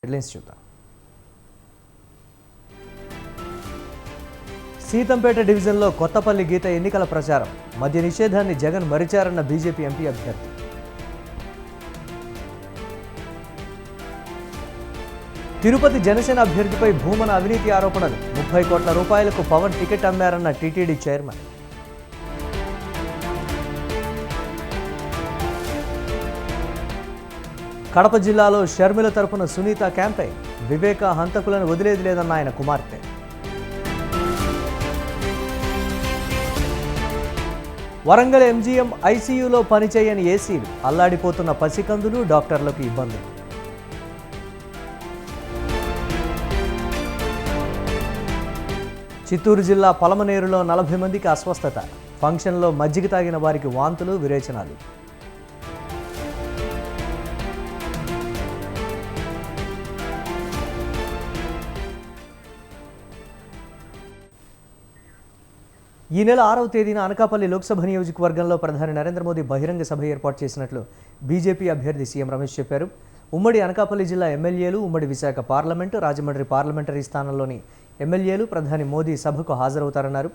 Headlines చూద్దాం. సీతంపేట డివిజన్లో కొత్తపల్లి గీత ఎన్నికల ప్రచారం. మద్య నిషేధాన్ని జగన్ మరిచారన్న బీజేపీ ఎంపీ అభ్యర్థి. తిరుపతి జనసేన అభ్యర్థిపై భూమన అవినీతి ఆరోపణలు. 30 కోట్ల రూపాయలకు పవన్ టికెట్ అమ్మారన్న టీటీడీ చైర్మన్. కడప జిల్లాలో షర్మిల తరపున సునీత క్యాంపెయిన్. వివేక హంతకులను వదిలేది లేదన్న ఆయన కుమార్తె. వరంగల్ ఎంజీఎం ఐసీయూలో పనిచేయని ఏసీలు. అల్లాడిపోతున్న పసికందులు, డాక్టర్లకు ఇబ్బందులు. చిత్తూరు జిల్లా పలమనేరులో 40 మందికి అస్వస్థత. ఫంక్షన్లో మజ్జిగ తాగిన వారికి వాంతులు, విరేచనాలు. ఈ నెల 6వ తేదీన అనకాపల్లి లోక్సభ నియోజకవర్గంలో ప్రధాని నరేంద్ర మోదీ బహిరంగ సభ ఏర్పాటు చేసినట్లు బీజేపీ అభ్యర్థి సీఎం రమేష్ చెప్పారు. ఉమ్మడి అనకాపల్లి జిల్లా ఎమ్మెల్యేలు, ఉమ్మడి విశాఖ పార్లమెంటు, రాజమండ్రి పార్లమెంటరీ స్థానంలోని ఎమ్మెల్యేలు ప్రధాని మోదీ సభకు హాజరవుతారన్నారు.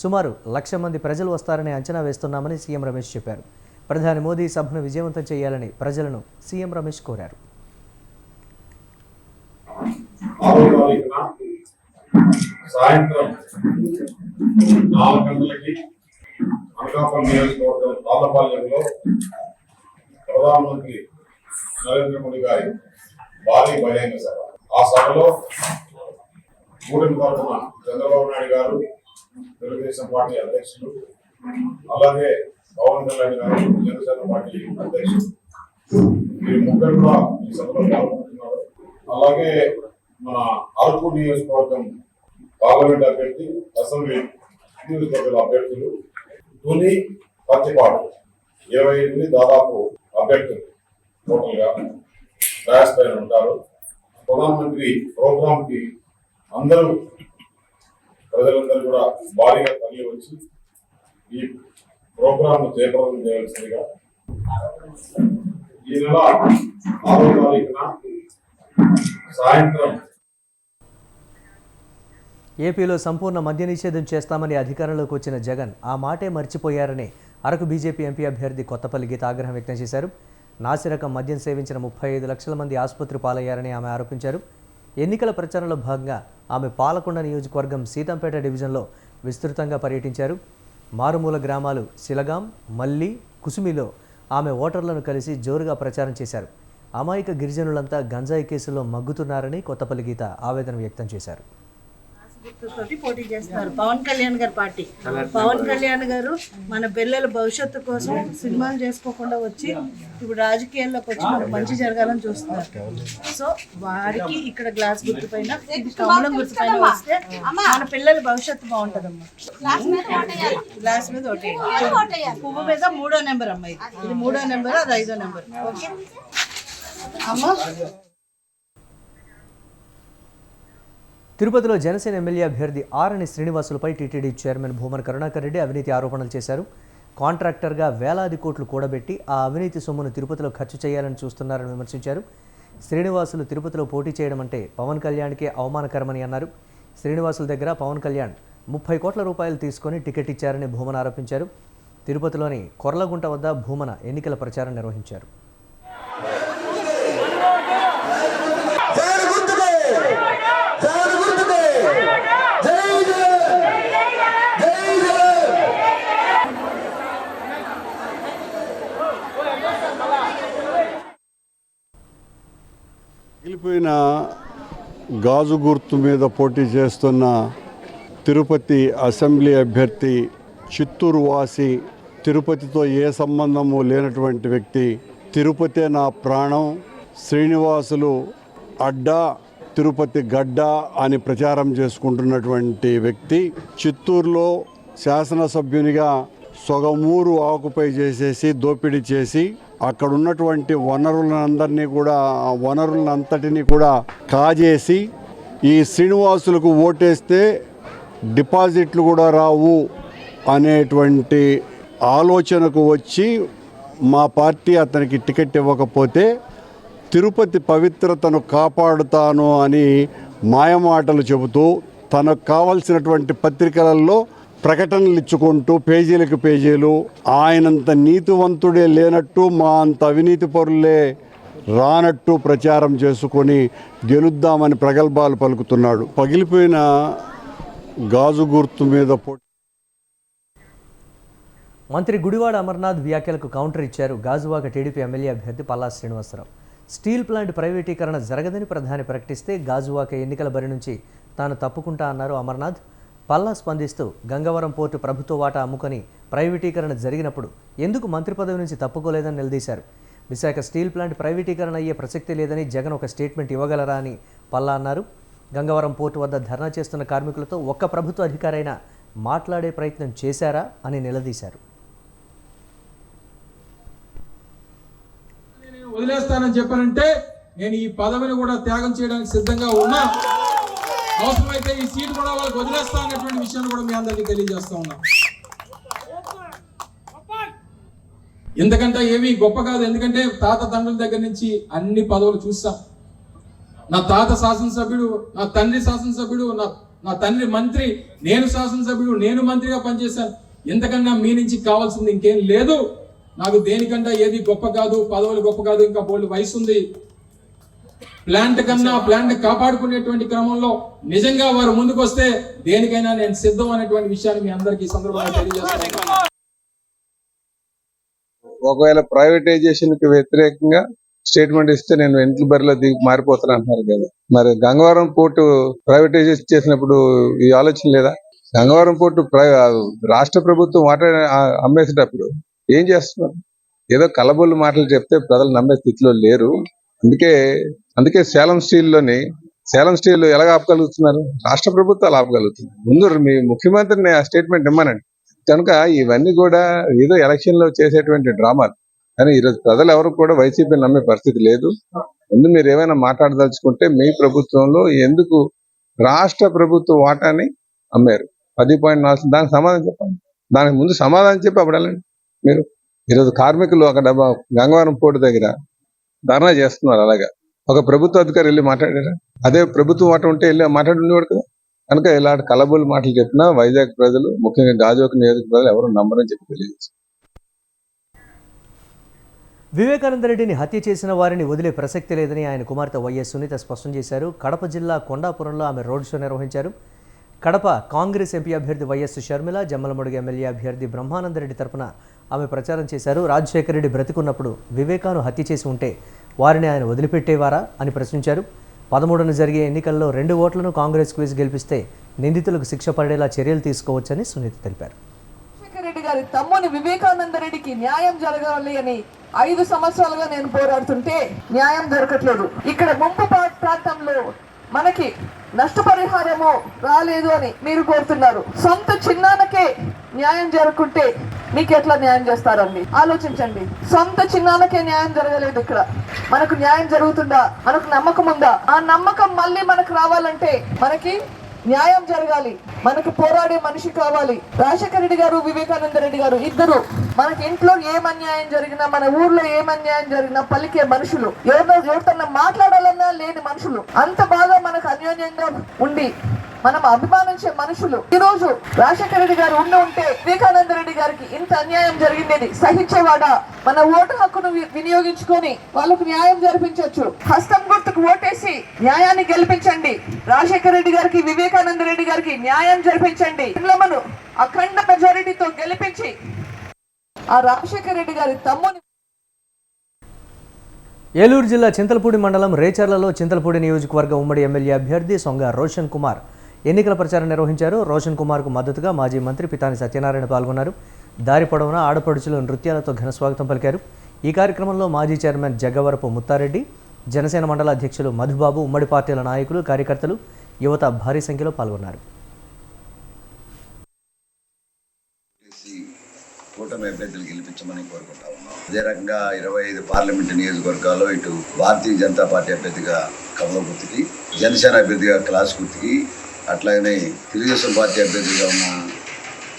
సుమారు 1,00,000 మంది ప్రజలు వస్తారని అంచనా వేస్తున్నామని సీఎం రమేష్ చెప్పారు. ప్రధాని మోదీ సభను విజయవంతం చేయాలని ప్రజలను సీఎం రమేష్ కోరారు. సాయంత్రం 4 గంటలకి అనకాపల్లి నియోజకవర్గం తాళ్ళపాలెంలో ప్రధానమంత్రి నరేంద్ర మోదీ గారి భారీ బహిరంగ సభ. ఆ సభలో కూటమి తరఫున చంద్రబాబు నాయుడు గారు, తెలుగుదేశం పార్టీ అధ్యక్షులు, అలాగే పవన్ కళ్యాణ్ గారు, జనసేన పార్టీ అధ్యక్షులు, ఈ ముగ్గురు కూడా ఈ సభలో పాల్గొంటున్నారు. అలాగే మన అరకు నియోజకవర్గం పార్లమెంట్ అభ్యర్థి, అసెంబ్లీ నియోజకవర్గ అభ్యర్థులు, తుని, పత్తిపాడు 28 దాదాపు అభ్యర్థులు టోటల్గా ర్యాస్ పైన ఉంటారు. ప్రధానమంత్రి ప్రోగ్రామ్ కి అందరూ ప్రజలందరూ కూడా భారీగా తరలి వచ్చి ఈ ప్రోగ్రామ్ జయప్రదం చేయాల్సిందిగా ఈ నెల 6వ తారీఖున సాయంత్రం. ఏపీలో సంపూర్ణ మద్య నిషేధం చేస్తామని అధికారంలోకి వచ్చిన జగన్ ఆ మాటే మర్చిపోయారని అరకు బీజేపీ ఎంపీ అభ్యర్థి కొత్తపల్లి గీత ఆగ్రహం వ్యక్తం చేశారు. నాసిరకం మద్యం సేవించిన 35 లక్షల మంది ఆసుపత్రి పాలయ్యారని ఆమె ఆరోపించారు. ఎన్నికల ప్రచారంలో భాగంగా ఆమె పాలకొండ నియోజకవర్గం సీతంపేట డివిజన్లో విస్తృతంగా పర్యటించారు. మారుమూల గ్రామాలు శిలగాం, మల్లి, కుసుమిలో ఆమె ఓటర్లను కలిసి జోరుగా ప్రచారం చేశారు. అమాయక గిరిజనులంతా గంజాయి కేసులో మగ్గుతున్నారని కొత్తపల్లి గీత ఆవేదన వ్యక్తం చేశారు. పోటీ చేస్తున్నారు పవన్ కళ్యాణ్ గారి పార్టీ. పవన్ కళ్యాణ్ గారు మన పిల్లల భవిష్యత్తు కోసం సినిమాలు చేసుకోకుండా వచ్చి ఇప్పుడు రాజకీయాల్లోకి వచ్చి మనకు మంచి జరగాలని చూస్తున్నారు. సో వారికి ఇక్కడ గ్లాస్ గుర్తు పైన, ఇది కమలం గుర్తు పైన వస్తే మన పిల్లల భవిష్యత్తు బాగుంటదమ్మా. గ్లాస్ మీద ఒకటి, పువ్వు మీద 3వ నెంబర్ అమ్మా. ఇది 3వ నెంబర్, అది 5వ నెంబర్. ఓకే అమ్మా. తిరుపతిలో జనసేన ఎమ్మెల్యే అభ్యర్థి ఆరణి శ్రీనివాసులపై టీటీడీ చైర్మన్ భూమన కరుణాకర్ రెడ్డి అవినీతి ఆరోపణలు చేశారు. కాంట్రాక్టర్గా వేలాది కోట్లు కూడబెట్టి ఆ అవినీతి సొమ్మును తిరుపతిలో ఖర్చు చేయాలని చూస్తున్నారని విమర్శించారు. శ్రీనివాసులు తిరుపతిలో పోటీ చేయడం అంటే పవన్ కళ్యాణ్కే అవమానకరమని అన్నారు. శ్రీనివాసుల దగ్గర పవన్ కళ్యాణ్ 30 కోట్ల రూపాయలు తీసుకొని టికెట్ ఇచ్చారని భూమన ఆరోపించారు. తిరుపతిలోని కొర్లగుంట వద్ద భూమన ఎన్నికల ప్రచారం నిర్వహించారు. మిగిలిపోయిన గాజు గుర్తు మీద పోటీ చేస్తున్న తిరుపతి అసెంబ్లీ అభ్యర్థి, చిత్తూరు వాసి, తిరుపతితో ఏ సంబంధము లేనటువంటి వ్యక్తి, తిరుపతే నా ప్రాణం, శ్రీనివాసులు అడ్డా, తిరుపతి గడ్డ అని ప్రచారం చేసుకుంటున్నటువంటి వ్యక్తి చిత్తూరులో శాసనసభ్యునిగా సొగమూరు ఆకుపై చేసేసి దోపిడీ చేసి అక్కడ ఉన్నటువంటి వనరులంతటినీ కూడా కాజేసి ఈ శ్రీనివాసులకు ఓటేస్తే డిపాజిట్లు కూడా రావు అనేటువంటి ఆలోచనకు వచ్చి మా పార్టీ అతనికి టికెట్ ఇవ్వకపోతే తిరుపతి పవిత్రతను కాపాడుతాను అని మాయమాటలు చెబుతూ తనకు కావలసినటువంటి పత్రికలలో ప్రకటనలు ఇచ్చుకుంటూ పేజీలకు పేజీలు ఆయనంత నీతివంతుడే లేనట్టు మా అంత అవినీతి పరులే రానట్టు ప్రచారం చేసుకొని గెలుద్దామని ప్రగల్భాలు పలుకుతున్నాడు. పగిలిపోయిన గాజు గుర్తు మీద మంత్రి గుడివాడ అమర్నాథ్ వ్యాఖ్యలకు కౌంటర్ ఇచ్చారు గాజువాక టీడీపీ ఎమ్మెల్యే అభ్యర్థి పల్లా శ్రీనివాసరావు. స్టీల్ ప్లాంట్ ప్రైవేటీకరణ జరగదని ప్రధాని ప్రకటిస్తే గాజువాక ఎన్నికల బరి నుంచి తాను తప్పుకుంటా అన్నారు అమర్నాథ్. పల్లా స్పందిస్తూ గంగవరం పోర్టు ప్రభుత్వ వాటా అమ్ముకొని ప్రైవేటీకరణ జరిగినప్పుడు ఎందుకు మంత్రి పదవి నుంచి తప్పుకోలేదని నిలదీశారు. విశాఖ స్టీల్ ప్లాంట్ ప్రైవేటీకరణ అయ్యే ప్రసక్తి లేదని జగన్ ఒక స్టేట్మెంట్ ఇవ్వగలరా అని పల్లా అన్నారు. గంగవరం పోర్టు వద్ద ధర్నా చేస్తున్న కార్మికులతో ఒక్క ప్రభుత్వ అధికారైనా మాట్లాడే ప్రయత్నం చేశారా అని నిలదీశారు. వదిలేస్తానని చెప్పానంటే నేను ఈ పదవిని కూడా త్యాగం చేయడానికి సిద్ధంగా ఉన్నా. అవసరమైతే ఈ సీటు కూడా వాళ్ళకి వదిలేస్తా అనేటువంటి విషయాన్ని కూడా మీ అందరికీ తెలియజేస్తా ఉన్నా. ఎందుకంటే ఏమీ గొప్ప కాదు. ఎందుకంటే తాత తండ్రుల దగ్గర నుంచి అన్ని పదవులు చూస్తాం. నా తాత శాసనసభ్యుడు, నా తండ్రి శాసనసభ్యుడు, నా తండ్రి మంత్రి, నేను శాసనసభ్యుడు, నేను మంత్రిగా పనిచేశాను. ఎంతకన్నా మీ నుంచి కావాల్సింది ఇంకేం లేదు. నాకు దేనికంటే ఏది గొప్ప కాదు, పదవులు గొప్ప కాదు. ఇంకా బోల్డ్ వయసు ఉంది. ప్లాంట్ కన్నా ప్లాంట్ కాపాడుకునేటువంటి క్రమంలో నిజంగా వారు ముందుకు వస్తే దేనికైనా నేను సిద్ధం అనేటువంటి విషయాన్ని మీ అందరికీ సందర్భంగా తెలియజేస్తాను. ఒకవేళ ప్రైవేటైజేషన్ కి వ్యతిరేకంగా స్టేట్మెంట్ ఇస్తే నేను ఇంట్లో బరిలో దిగి మారిపోతాను అంటున్నారు కదా. మరి గంగవరం పోర్టు ప్రైవేటైజేషన్ చేసినప్పుడు ఈ ఆలోచన లేదా? గంగవరం పోర్టు రాష్ట్ర ప్రభుత్వం వాటా అమ్మేసేటప్పుడు ఏం చేస్తున్నారు? ఏదో కలబొల్లు మాటలు చెప్తే ప్రజలు నమ్మే స్థితిలో లేరు. అందుకే సేలం స్టీల్ ఎలాగ ఆపగలుగుతున్నారు? రాష్ట్ర ప్రభుత్వాలు ఆపగలుగుతున్నారు. ముందు మీ ముఖ్యమంత్రిని ఆ స్టేట్మెంట్ ఇమ్మనండి. కనుక ఇవన్నీ కూడా ఏదో ఎలక్షన్ లో చేసేటువంటి డ్రామాలు. కానీ ఈరోజు ప్రజలు ఎవరు కూడా వైసీపీ నమ్మే పరిస్థితి లేదు. ముందు మీరు ఏమైనా మాట్లాడదలుచుకుంటే మీ ప్రభుత్వంలో ఎందుకు రాష్ట్ర ప్రభుత్వ వాటాని అమ్మారు 10.4, దానికి సమాధానం చెప్పండి. దానికి ముందు సమాధానం చెప్పి అప్పుడు వెళ్ళండి. మీరు ఈరోజు కార్మికులు అక్కడ గంగవరం పోర్టు దగ్గర ధర్నా చేస్తున్నారు. అలాగా ఒక ప్రభుత్వ అధికారి వెళ్ళి మాట్లాడారా? అదే ప్రభుత్వం మాట ఉంటే వెళ్ళి మాట్లాడుండేవాడు కదా. కనుక ఇలాంటి కలబోలు మాటలు చెప్పినా వైజాగ్ ప్రజలు, ముఖ్యంగా గాజువాక నియోజక ప్రజలు ఎవరు నమ్మరని చెప్పి తెలియజేస్తారు. వివేకానందరెడ్డిని హత్య చేసిన వారిని వదిలే ప్రసక్తి లేదని ఆయన కుమార్తె వైఎస్ సునీత స్పష్టం చేశారు. కడప జిల్లా కొండాపురంలో ఆమె రోడ్ షో నిర్వహించారు. కడప కాంగ్రెస్ ఎంపీ అభ్యర్థి వైఎస్ షర్మిల, జమ్మలమడుగు ఎమ్మెల్యే అభ్యర్థి బ్రహ్మానందరెడ్డి తరపున ఆమె ప్రచారం చేశారు. రాజశేఖర రెడ్డి బ్రతికున్నప్పుడు వివేకాను హత్య చేసి ఉంటే వారిని ఆయన వదిలిపెట్టేవారా అని ప్రశ్నించారు. 13న జరిగే ఎన్నికల్లో 2 ఓట్లను కాంగ్రెస్ క్విజ్ గెలిపిస్తే నిందితులకు శిక్ష పడేలా చర్యలు తీసుకోవచ్చని సునీత తెలిపారు. రాజశేఖర రెడ్డి గారి తమ్ముని వివేకానందరెడ్డికి న్యాయం జరగాలి అని 5 సంవత్సరాలుగా నేను పోరాడుతుంటే న్యాయం దొరకట్లేదు. ఇక్కడ ముంపు ప్రాంతంలో మనకి నష్టపరిహారము రాలేదు అని మీరు కోరుతున్నారు. సొంత చిన్నానకే న్యాయం జరుగుతుంటే మీకు ఎట్లా న్యాయం చేస్తారండి? ఆలోచించండి. సొంత చిన్నానకే న్యాయం జరగలేదు. ఇక్కడ మనకు న్యాయం జరుగుతుందా? మనకు నమ్మకం ఉందా? ఆ నమ్మకం మళ్ళీ మనకు రావాలంటే మనకి న్యాయం జరగాలి. మనకు పోరాడే మనిషి కావాలి. రాజశేఖర రెడ్డి గారు, వివేకానంద రెడ్డి గారు ఇద్దరు మనకి ఇంట్లో ఏం అన్యాయం జరిగినా, మన ఊర్లో ఏం అన్యాయం జరిగినా పలికే మనుషులు, ఎవరితో మాట్లాడాలన్నా లేని మనుషులు, అంత బాగా మనకు అన్యోన్యంగా ఉండి మనం అభిమానించే మనుషులు. ఈ రోజు రాజశేఖర రెడ్డి గారు ఉంటే వివేకానంద రెడ్డి గారికి ఇంత అన్యాయం జరిగింది సహించేవాడా? మన ఓటు హక్కును వినియోగించుకొని వాళ్ళకు న్యాయం జరిపించవచ్చు. హస్తం గుర్తుకు ఓటేసి న్యాయాన్ని గెలిపించండి. రాజశేఖర రెడ్డి గారికి, వివేకానంద రెడ్డి గారికి న్యాయం జరిపించండి. పిల్లలను అఖండ మెజారిటీతో గెలిపించి ఆ రాజశేఖర రెడ్డి గారి తమ్ముని. ఏలూరు జిల్లా చింతలపూడి మండలం రేచర్లలో చింతలపూడి నియోజకవర్గ ఉమ్మడి ఎమ్మెల్యే అభ్యర్థి సొంగ రోషన్ కుమార్ ఎన్నికల ప్రచారం నిర్వహించారు. రోషన్ కుమార్కు మద్దతుగా మాజీ మంత్రి పితాని సత్యనారాయణ పాల్గొన్నారు. దారి పొడవునా ఆడపడుచులు నృత్యాలతో ఘనస్వాగతం పలికారు. ఈ కార్యక్రమంలో మాజీ చైర్మన్ జగ్గవరపు ముత్తారెడ్డి, జనసేన మండల అధ్యక్షులు మధుబాబు, ఉమ్మడి పార్టీల నాయకులు, కార్యకర్తలు, యువత భారీ సంఖ్యలో పాల్గొన్నారు. కూటమి అభ్యర్థులు గెలిపించమని కోరుకుంటా ఉన్నాం. అదే రకంగా 25 పార్లమెంటు నియోజకవర్గాల్లో ఇటు భారతీయ జనతా పార్టీ అభ్యర్థిగా కమల గుర్తుకి, జనసేన అభ్యర్థిగా క్లాస్ గుర్తుకి, అట్లాగనే తెలుగుదేశం పార్టీ అభ్యర్థిగా ఉన్న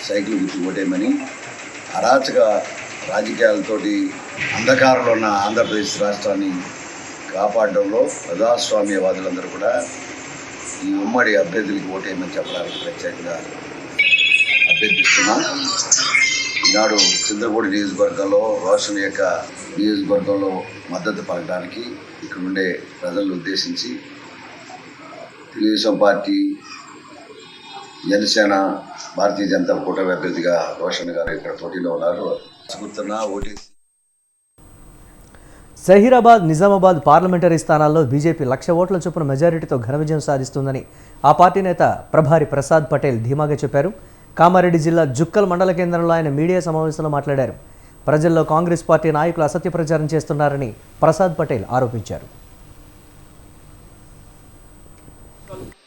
సైకిల్ గుర్తు ఓటేయమని, అరాచక రాజకీయాలతోటి అంధకారంలో ఉన్న ఆంధ్రప్రదేశ్ రాష్ట్రాన్ని కాపాడడంలో ప్రజాస్వామ్యవాదులందరూ కూడా ఈ ఉమ్మడి అభ్యర్థులకి ఓటేయమని చెప్పడానికి ప్రత్యేకంగా అభ్యర్థిస్తున్నాం. ఈనాడు చింతపూడి నియోజకవర్గంలో రోషన్ యొక్క నియోజకవర్గంలో మద్దతు పలకడానికి ఇక్కడ ఉండే ప్రజలను ఉద్దేశించి తెలుగుదేశం పార్టీ, జనసేన, భారతీయ జనతా కూటమి అభ్యర్థిగా రోషన్ గారు ఇక్కడ పోటీలో ఉన్నారు. ఓటేసి జహీరాబాద్, నిజామాబాద్ పార్లమెంటరీ స్థానాల్లో బీజేపీ 1,00,000 ఓట్ల చొప్పున మెజారిటీతో ఘన విజయం సాధిస్తుందని ఆ పార్టీ నేత ప్రభారి ప్రసాద్ పటేల్ ధీమాగా చెప్పారు. కామారెడ్డి జిల్లా జుక్కల్ మండల కేంద్రంలో ఆయన మీడియా సమావేశంలో మాట్లాడారు. ప్రజల్లో కాంగ్రెస్ పార్టీ నాయకులు అసత్య ప్రచారం చేస్తున్నారని ప్రసాద్ పటేల్ ఆరోపించారు.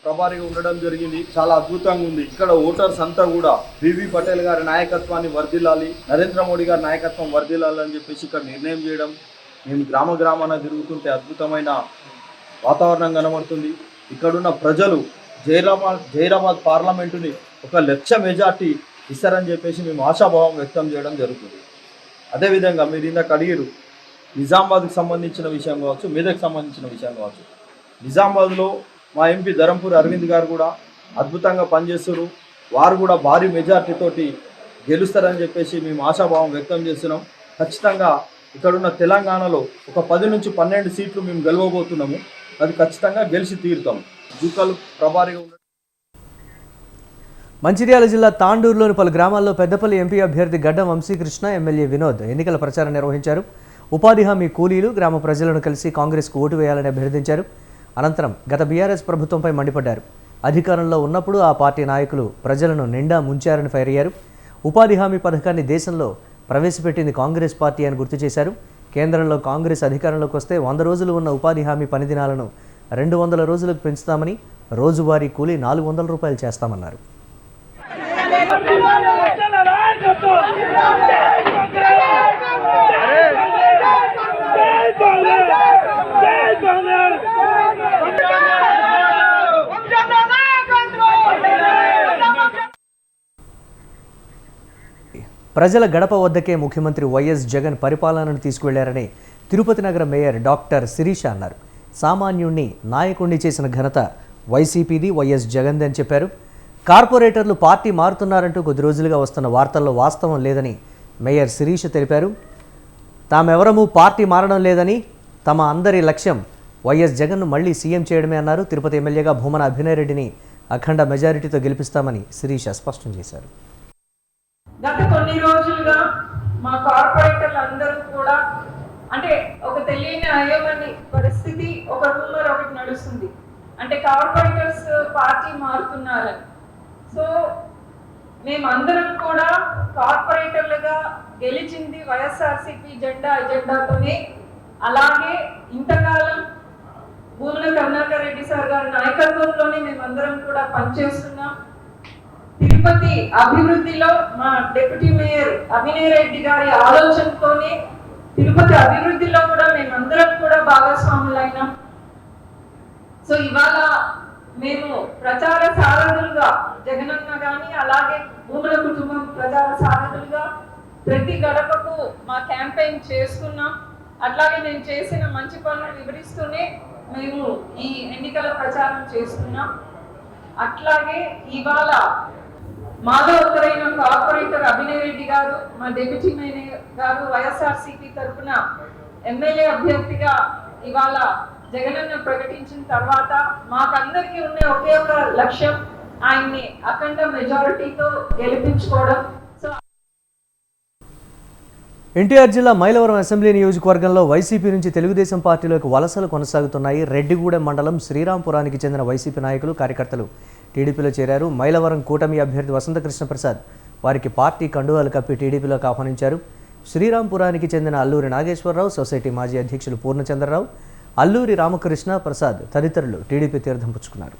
ప్రభారీగా ఉండడం జరిగింది. చాలా అద్భుతంగా ఉంది. ఇక్కడ ఓటర్స్ అంతా కూడా బీబీ పటేల్ గారి నాయకత్వాన్ని వర్ధిల్లాలి, నరేంద్ర మోడీ గారి నాయకత్వం వర్ధిల్లాలి అని చెప్పేసి ఇక్కడ నిర్ణయం చేయడం. మేము గ్రామాన తిరుగుతుంటే అద్భుతమైన వాతావరణం కనబడుతుంది. ఇక్కడున్న ప్రజలు జహీరాబాద్ పార్లమెంటుని 1,00,000 మెజార్టీ ఇస్తారని చెప్పేసి మేము ఆశాభావం వ్యక్తం చేయడం జరుగుతుంది. అదేవిధంగా మీరు ఇందాక అడిగారు, నిజామాబాద్కి సంబంధించిన విషయం కావచ్చు, మెదక్కి సంబంధించిన విషయం కావచ్చు. నిజామాబాద్లో మా ఎంపీ ధరంపూరి అరవింద్ గారు కూడా అద్భుతంగా పనిచేస్తారు. వారు కూడా భారీ మెజార్టీతోటి గెలుస్తారని చెప్పేసి మేము ఆశాభావం వ్యక్తం చేస్తున్నాం. ఖచ్చితంగా ఇక్కడున్న తెలంగాణలో 10 నుంచి 12 సీట్లు మేము గెలవబోతున్నాము. అది ఖచ్చితంగా గెలిచి తీరుతాం. జూకల్ ప్రభారీగా మంచిర్యాల జిల్లా తాండూరులోని పలు గ్రామాల్లో పెద్దపల్లి ఎంపీ అభ్యర్థి గడ్డం వంశీకృష్ణ, ఎమ్మెల్యే వినోద్ ఎన్నికల ప్రచారం నిర్వహించారు. ఉపాధి హామీ కూలీలు గ్రామ ప్రజలను కలిసి కాంగ్రెస్కు ఓటు వేయాలని అభ్యర్థించారు. అనంతరం గత బీఆర్ఎస్ ప్రభుత్వంపై మండిపడ్డారు. అధికారంలో ఉన్నప్పుడు ఆ పార్టీ నాయకులు ప్రజలను నిండా ముంచారని ఫైర్ అయ్యారు. ఉపాధి హామీ పథకాన్ని దేశంలో ప్రవేశపెట్టింది కాంగ్రెస్ పార్టీ అని గుర్తు చేశారు. కేంద్రంలో కాంగ్రెస్ అధికారంలోకి వస్తే 100 రోజులు ఉన్న ఉపాధి హామీ పని దినాలను 200 రోజులకు పెంచుతామని, రోజువారీ కూలీ 400 రూపాయలు చేస్తామన్నారు. ప్రజల గడప వద్దకే ముఖ్యమంత్రి వైఎస్ జగన్ పరిపాలనను తీసుకువెళ్లారని తిరుపతి నగర మేయర్ డాక్టర్ శిరీష అన్నారు. సామాన్యుణ్ణి నాయకుణ్ణి చేసిన ఘనత వైసీపీది, వైఎస్ జగన్ది అని చెప్పారు. కార్పొరేటర్లు పార్టీ మారుతున్నారంటూ కొద్ది రోజులుగా వస్తున్న వార్తల్లో వాస్తవం లేదని మేయర్ శిరీష తెలిపారు. తామెవరమూ పార్టీ మారడం లేదని, తమ అందరి లక్ష్యం వైఎస్ జగన్ను మళ్లీ సీఎం చేయడమే అన్నారు. తిరుపతి ఎమ్మెల్యేగా భూమన అభినయ్ రెడ్డిని అఖండ మెజారిటీతో గెలిపిస్తామని శిరీష స్పష్టం చేశారు. గత కొన్ని రోజులుగా మా కార్పొరేటర్లు అందరూ కూడా అంటే ఒక తెలియని అయోమని పరిస్థితి, ఒక రూమర్ ఒకటి నడుస్తుంది. అంటే కార్పొరేటర్స్ పార్టీ మారుతున్నారని. సో మేమందరం కూడా కార్పొరేటర్లుగా గెలిచింది వైఎస్ఆర్సీపీ ఎజెండాతోనే. అలాగే ఇంతకాలం భూమన కరుణాకర్ రెడ్డి సార్ గారి నాయకత్వంలోనే మేమందరం కూడా పనిచేస్తున్నాం. తిరుపతి అభివృద్ధిలో మా డిప్యూటీ మేయర్ అభినయ్ రెడ్డి గారి ఆలోచనతోనే తిరుపతి అభివృద్ధిలో కూడా మేమందరం కూడా భాగస్వాములైనాం. సో ఇవాళ మేము ప్రచార సారథులుగా జగనన్న గాని, అలాగే భూముల కుటుంబం ప్రచార సారథులుగా ప్రతి గడపకు మా క్యాంపెయిన్ చేస్తున్నాం. అట్లాగే నేను చేసిన మంచి పనులు వివరిస్తూనే మేము ఈ ఎన్నికల ప్రచారం చేస్తున్నాం. అట్లాగే ఇవాళ మాలో ఒకరైన కార్పొరేటర్ అభినయ్ రెడ్డి గారు, మా డిప్యూటీ మేయర్ గారు వైఎస్ఆర్సీపీ తరఫున ఎమ్మెల్యే అభ్యర్థిగా ఇవాళ జగనన్న ప్రకటించిన తర్వాత మాకందరికీ ఉన్న ఒకే ఒక లక్ష్యం ఆయన్ని అఖండ మెజారిటీతో గెలిపించుకోవడం. ఎన్టీఆర్ జిల్లా మైలవరం అసెంబ్లీ నియోజకవర్గంలో వైసీపీ నుంచి తెలుగుదేశం పార్టీలోకి వలసలు కొనసాగుతున్నాయి. రెడ్డిగూడెం మండలం శ్రీరాంపురానికి చెందిన వైసీపీ నాయకులు, కార్యకర్తలు టీడీపీలో చేరారు. మైలవరం కూటమి అభ్యర్థి వసంతకృష్ణ ప్రసాద్ వారికి పార్టీ కండువాలు కప్పి టీడీపీలోకి ఆహ్వానించారు. శ్రీరాంపురానికి చెందిన అల్లూరి నాగేశ్వరరావు, సొసైటీ మాజీ అధ్యక్షులు పూర్ణచంద్రరావు, అల్లూరి రామకృష్ణ ప్రసాద్ తదితరులు టీడీపీ తీర్థం పుచ్చుకున్నారు.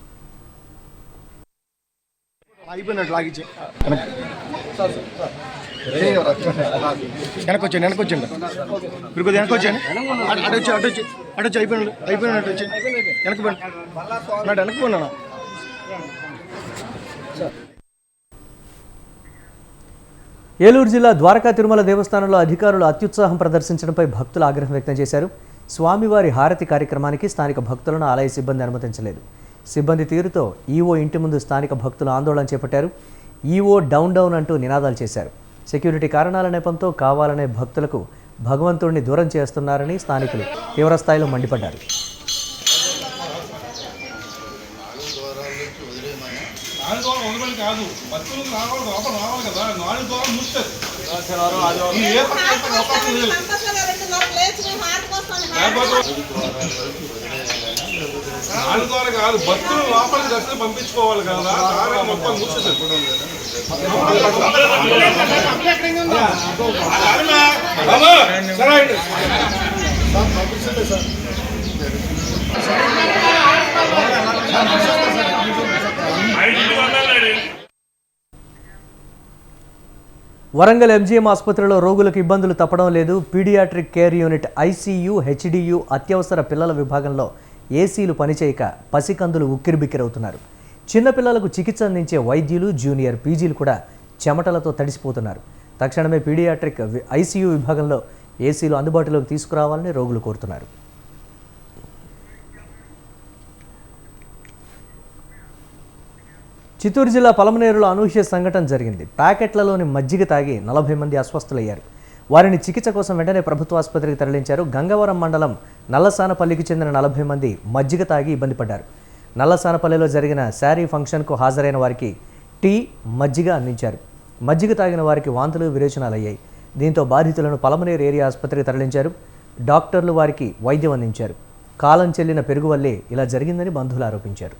ఏలూరు జిల్లా ద్వారకా తిరుమల దేవస్థానంలో అధికారులు అత్యుత్సాహం ప్రదర్శించడంపై భక్తులు ఆగ్రహం వ్యక్తం చేశారు. స్వామివారి హారతి కార్యక్రమానికి స్థానిక భక్తులను ఆలయ సిబ్బంది అనుమతించలేదు. సిబ్బంది తీరుతో ఈవో ఇంటి ముందు స్థానిక భక్తులు ఆందోళన చేపట్టారు. ఈవో డౌన్ డౌన్ అంటూ నినాదాలు చేశారు. సెక్యూరిటీ కారణాల నెపంతో కావాలనే భక్తులకు భగవంతుడిని దూరం చేస్తున్నారని స్థానికులు తీవ్రస్థాయిలో మండిపడ్డారు. కాదు భక్తులు లోపలికి దర్శనం పంపించుకోవాలి కదా. మొత్తం వరంగల్ ఎంజీఎం ఆసుపత్రిలో రోగులకు ఇబ్బందులు తప్పడం లేదు. పీడియాట్రిక్ కేర్ యూనిట్, ఐసీయూ, హెచ్డియూ, అత్యవసర పిల్లల విభాగంలో ఏసీలు పనిచేయక పసికందులు ఉక్కిరిబిక్కిరవుతున్నారు. చిన్నపిల్లలకు చికిత్స అందించే వైద్యులు, జూనియర్ పీజీలు కూడా చెమటలతో తడిసిపోతున్నారు. తక్షణమే పీడియాట్రిక్ ఐసీయూ విభాగంలో ఏసీలు అందుబాటులోకి తీసుకురావాలని రోగులు కోరుతున్నారు. చిత్తూరు జిల్లా పలమనేరులో అనూహ్య సంఘటన జరిగింది. ప్యాకెట్లలోని మజ్జిగ తాగి 40 మంది అస్వస్థులయ్యారు. వారిని చికిత్స కోసం వెంటనే ప్రభుత్వ ఆసుపత్రికి తరలించారు. గంగవరం మండలం నల్లసానపల్లికి చెందిన 40 మంది మజ్జిగ తాగి ఇబ్బంది పడ్డారు. నల్లసానపల్లిలో జరిగిన శారీ ఫంక్షన్కు హాజరైన వారికి టీ, మజ్జిగ అందించారు. మజ్జిగ తాగిన వారికి వాంతులు, విరేచనాలయ్యాయి. దీంతో బాధితులను పలమనేరు ఏరియా ఆసుపత్రికి తరలించారు. డాక్టర్లు వారికి వైద్యం అందించారు. కాలం చెల్లిన పెరుగు వల్లే ఇలా జరిగిందని బంధువులు ఆరోపించారు.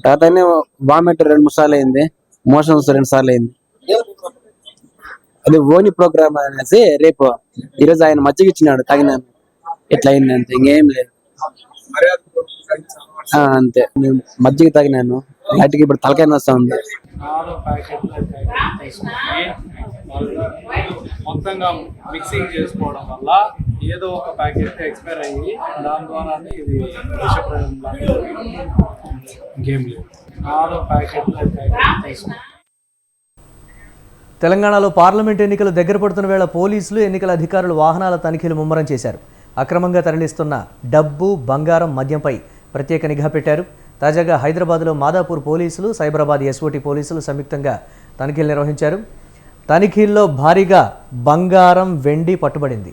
తాతనే వామిట్ 2-3 సార్లు అయింది, మోషన్స్ 2 సార్లు అయింది. అది ఓని ప్రోగ్రామ్ అనేసి రేపు ఈరోజు ఆయన మజ్జిగ ఇచ్చినాడు, తాగినాను. ఇట్లా అయింది అంతే, ఇంకేం లేదు. అంతే, నేను మజ్జిగ తాగినాను. వాటికి ఇప్పుడు తలకాయ నొస్తా ఉంది. మొత్తంగా మిక్సింగ్ చేసుకోవడం వల్ల ఏదో ఒక ప్యాకెట్ ఎక్స్పైర్ అయ్యి దాని ద్వారా ఇది ఇంకేం లేదు. 4 ప్యాకెట్లు తెలంగాణలో పార్లమెంట్ ఎన్నికలు దగ్గర పడుతున్న వేళ పోలీసులు, ఎన్నికల అధికారులు వాహనాల తనిఖీలు ముమ్మరం చేశారు. అక్రమంగా తరలిస్తున్న డబ్బు, బంగారం, మద్యంపై ప్రత్యేక నిఘా పెట్టారు. తాజాగా హైదరాబాద్లో మాదాపూర్ పోలీసులు, సైబరాబాద్ ఎస్ఓటీ పోలీసులు సంయుక్తంగా తనిఖీలు నిర్వహించారు. తనిఖీల్లో భారీగా బంగారం, వెండి పట్టుబడింది.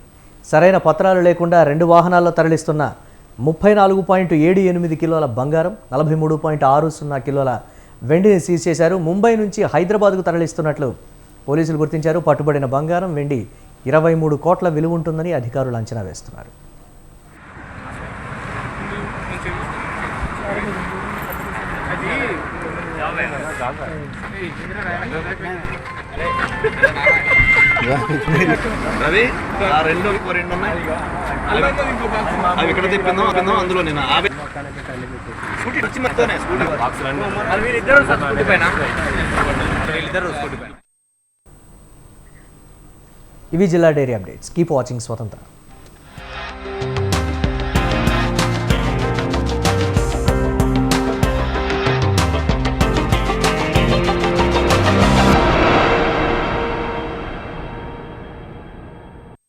సరైన పత్రాలు లేకుండా 2 వాహనాల్లో తరలిస్తున్న 34.78 కిలోల బంగారం, 43.60 కిలోల వెండిని సీజ్ చేశారు. ముంబై నుంచి హైదరాబాద్కు తరలిస్తున్నట్లు పోలీసులు గుర్తించారు. పట్టుబడిన బంగారం, వెండి 23 కోట్ల విలువ ఉంటుందని అధికారులు అంచనా వేస్తున్నారు. ఇవి జిల్లా డైరీ అప్డేట్స్. కీప్ వాచింగ్ స్వతంత్ర.